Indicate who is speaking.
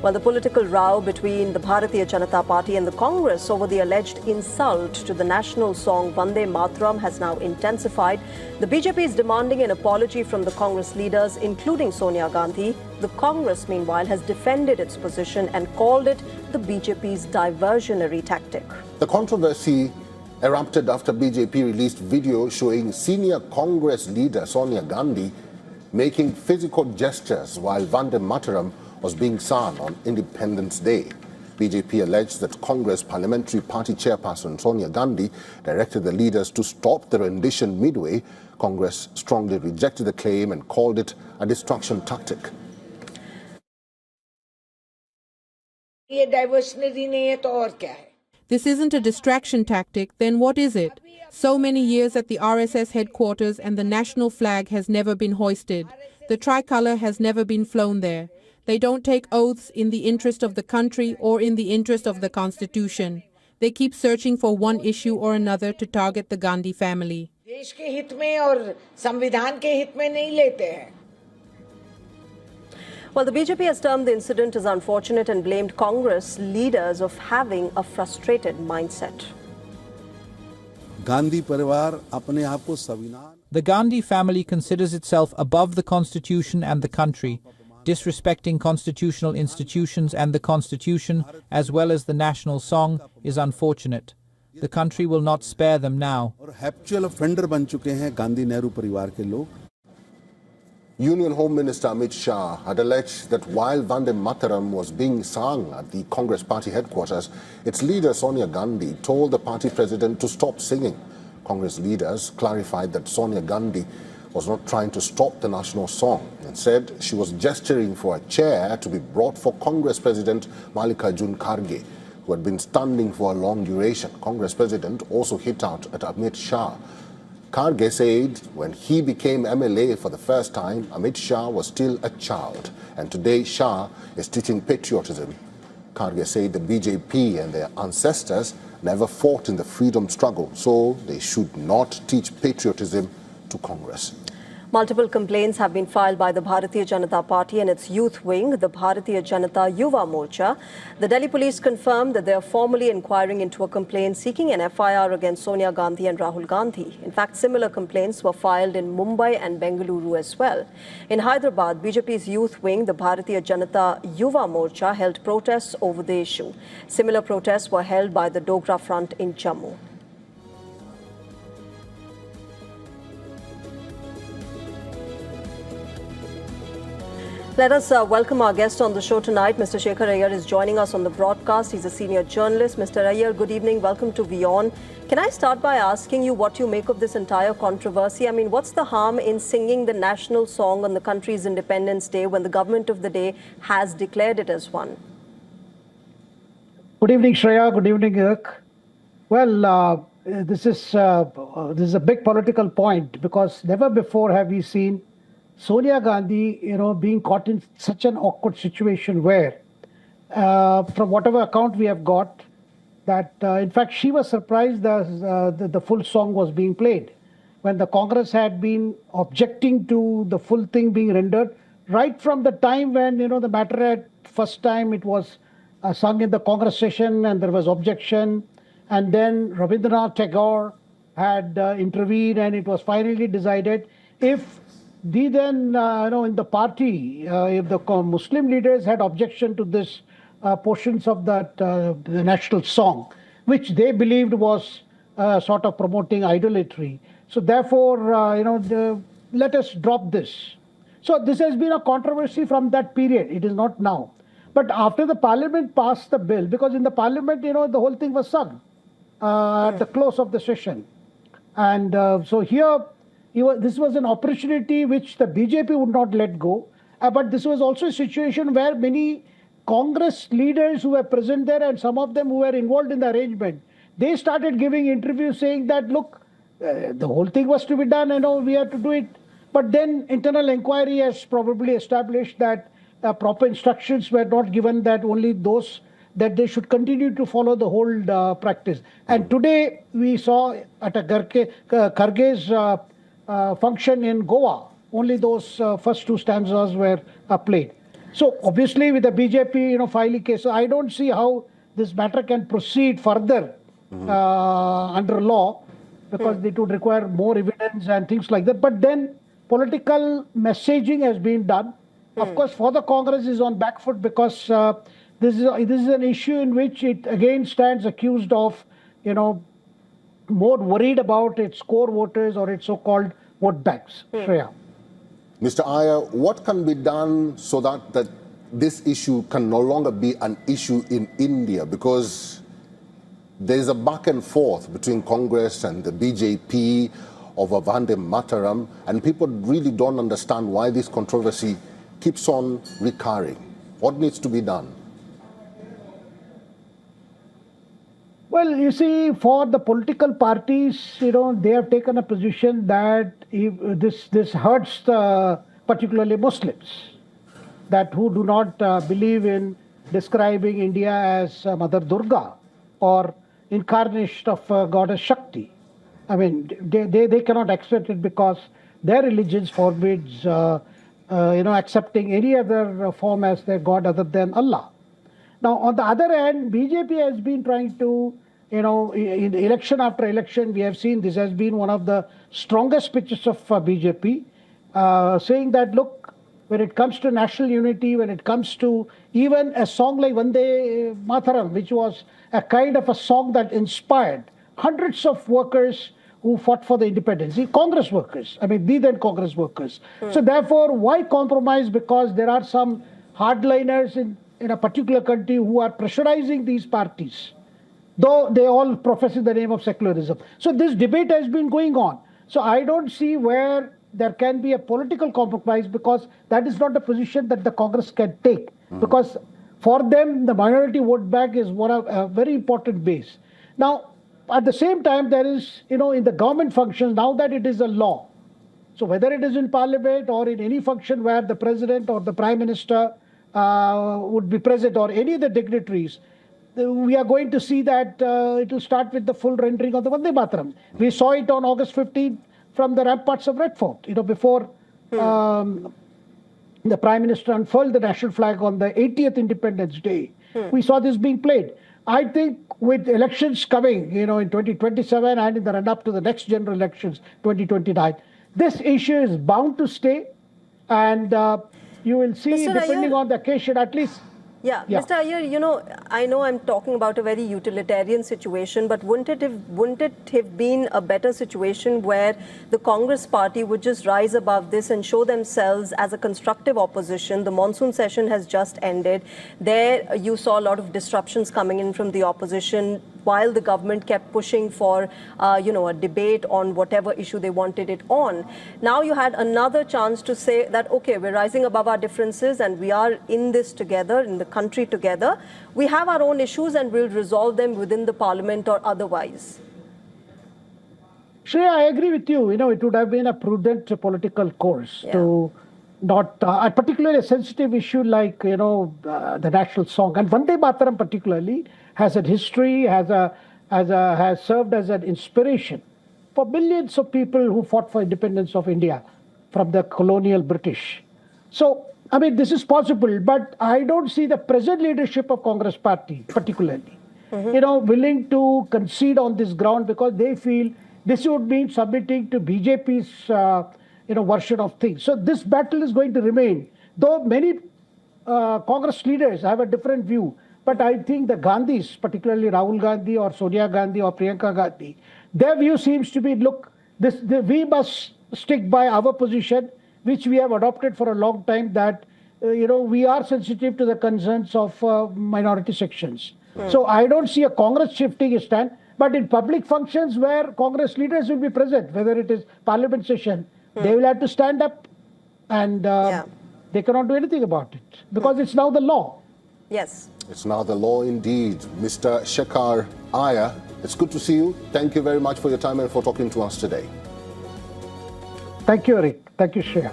Speaker 1: While the political row between the Bharatiya Janata Party and the Congress over the alleged insult to the national song Vande Mataram has now intensified, the BJP is demanding an apology from the Congress leaders, including Sonia Gandhi. The Congress, meanwhile, has defended its position and called it the BJP's diversionary tactic.
Speaker 2: The controversy erupted after BJP released video showing senior Congress leader Sonia Gandhi making physical gestures while Vande Mataram was being sung on Independence Day. BJP alleged that Congress Parliamentary Party chairperson Sonia Gandhi directed the leaders to stop the rendition midway. Congress strongly rejected the claim and called it a distraction tactic.
Speaker 3: This isn't a distraction tactic, then what is it? So many years at the RSS headquarters and the national flag has never been hoisted. The tricolour has never been flown there. They don't take oaths in the interest of the country or in the interest of the Constitution. They keep searching for one issue or another to target the Gandhi family.
Speaker 1: Well, the BJP has termed the incident as unfortunate and blamed Congress leaders of having a frustrated mindset.
Speaker 4: The Gandhi family considers itself above the Constitution and the country, disrespecting constitutional institutions and the Constitution, as well as the national song, is unfortunate. The country will not spare them now.
Speaker 2: Union Home Minister Amit Shah had alleged that while Vande Mataram was being sung at the Congress party headquarters, its leader Sonia Gandhi told the party president to stop singing. Congress leaders clarified that Sonia Gandhi was not trying to stop the national song and said she was gesturing for a chair to be brought for Congress President Mallikarjun Kharge, who had been standing for a long duration. Congress President also hit out at Amit Shah. Kharge said when he became MLA for the first time, Amit Shah was still a child, and today Shah is teaching patriotism. Kharge said the BJP and their ancestors never fought in the freedom struggle, so they should not teach patriotism to Congress.
Speaker 1: Multiple complaints have been filed by the Bharatiya Janata Party and its youth wing, the Bharatiya Janata Yuva Morcha. The Delhi police confirmed that they are formally inquiring into a complaint seeking an FIR against Sonia Gandhi and Rahul Gandhi. In fact, similar complaints were filed in Mumbai and Bengaluru as well. In Hyderabad, BJP's youth wing, the Bharatiya Janata Yuva Morcha, held protests over the issue. Similar protests were held by the Dogra Front in Jammu. Let us welcome our guest on the show tonight. Mr. Shekhar Iyer is joining us on the broadcast. He's a senior journalist. Mr. Iyer, good evening. Welcome to WION. Can I start by asking you what you make of this entire controversy? I mean, what's the harm in singing the national song on the country's Independence Day when the government of the day has declared it as one?
Speaker 5: Good evening, Shreya. Good evening, Irk. Well, this is a big political point because never before have we seen Sonia Gandhi, being caught in such an awkward situation where, from whatever account we have got, that in fact she was surprised that the full song was being played when the Congress had been objecting to the full thing being rendered right from the time when the matter had first time it was sung in the Congress session and there was objection, and then Rabindranath Tagore had intervened and it was finally decided if in the party, if the Muslim leaders had objection to this portions of that the national song, which they believed was sort of promoting idolatry. So therefore, let us drop this. So this has been a controversy from that period. It is not now. But after the parliament passed the bill, because in the parliament, the whole thing was sung at the close of the session. And so here, this was an opportunity which the BJP would not let go. But this was also a situation where many Congress leaders who were present there and some of them who were involved in the arrangement, they started giving interviews saying that, look, the whole thing was to be done, we had to do it. But then internal inquiry has probably established that proper instructions were not given, that only those that they should continue to follow the whole practice. And today we saw at a Kharge's function in Goa, only those first two stanzas were played. So obviously with the BJP, filing case, so I don't see how this matter can proceed further under law, because it would require more evidence and things like that. But then political messaging has been done. Of course, for the Congress is on back foot, because this is an issue in which it again stands accused of, more worried about its core voters or its so-called vote banks. Shreya.
Speaker 2: Mr. Iyer, what can be done so that this issue can no longer be an issue in India? Because there is a back and forth between Congress and the BJP over Vande Mataram, and people really don't understand why this controversy keeps on recurring. What needs to be done?
Speaker 5: Well, you see, for the political parties, they have taken a position that if this hurts particularly Muslims, that who do not believe in describing India as Mother Durga or incarnation of Goddess Shakti. I mean, they cannot accept it because their religion forbids, accepting any other form as their God other than Allah. Now, on the other hand, BJP has been trying to, in election after election, we have seen this has been one of the strongest pitches of BJP, saying that, look, when it comes to national unity, when it comes to even a song like Vande Mataram, which was a kind of a song that inspired hundreds of workers who fought for the independence, Congress workers, then Congress workers. So therefore, why compromise? Because there are some hardliners in a particular country who are pressurizing these parties, though they all profess in the name of secularism. So this debate has been going on. So I don't see where there can be a political compromise, because that is not a position that the Congress can take. Because for them, the minority vote bank is one of a very important base. Now, at the same time, there is, in the government functions, now that it is a law, so whether it is in parliament or in any function where the president or the prime minister would be present, or any of the dignitaries, we are going to see that it will start with the full rendering of the Vande Mataram. We saw it on August 15th from the ramparts of Red Fort, before the prime minister unfurled the national flag on the 80th Independence Day. We saw this being played. I think with elections coming, in 2027 and in the run-up to the next general elections, 2029, this issue is bound to stay, and you will see,
Speaker 1: Mr.
Speaker 5: depending
Speaker 1: Iyer,
Speaker 5: on the occasion, at least.
Speaker 1: Yeah, Mr. Iyer, I know I'm talking about a very utilitarian situation, but wouldn't it have been a better situation where the Congress party would just rise above this and show themselves as a constructive opposition? The monsoon session has just ended. There you saw a lot of disruptions coming in from the opposition, while the government kept pushing for, a debate on whatever issue they wanted it on. Now you had another chance to say that, okay, we're rising above our differences and we are in this together, in the country together. We have our own issues and we'll resolve them within the parliament or otherwise.
Speaker 5: Shreya, I agree with you. It would have been a prudent political course to not, particularly a sensitive issue like, the national song. And Vande Mataram particularly has a history, has served as an inspiration for millions of people who fought for independence of India from the colonial British. So, this is possible, but I don't see the present leadership of Congress party particularly, willing to concede on this ground, because they feel this would mean submitting to BJP's, version of things. So this battle is going to remain, though many Congress leaders have a different view. But I think the Gandhis, particularly Rahul Gandhi or Sonia Gandhi or Priyanka Gandhi, their view seems to be, look, we must stick by our position, which we have adopted for a long time, that we are sensitive to the concerns of minority sections. So I don't see a Congress shifting its stand, but in public functions where Congress leaders will be present, whether it is parliament session, they will have to stand up, and they cannot do anything about it, because it's now the law.
Speaker 1: Yes.
Speaker 2: It's now the law indeed. Mr. Shekhar Iyer, it's good to see you. Thank you very much for your time and for talking to us today.
Speaker 5: Thank you, Eric. Thank you, Shreya.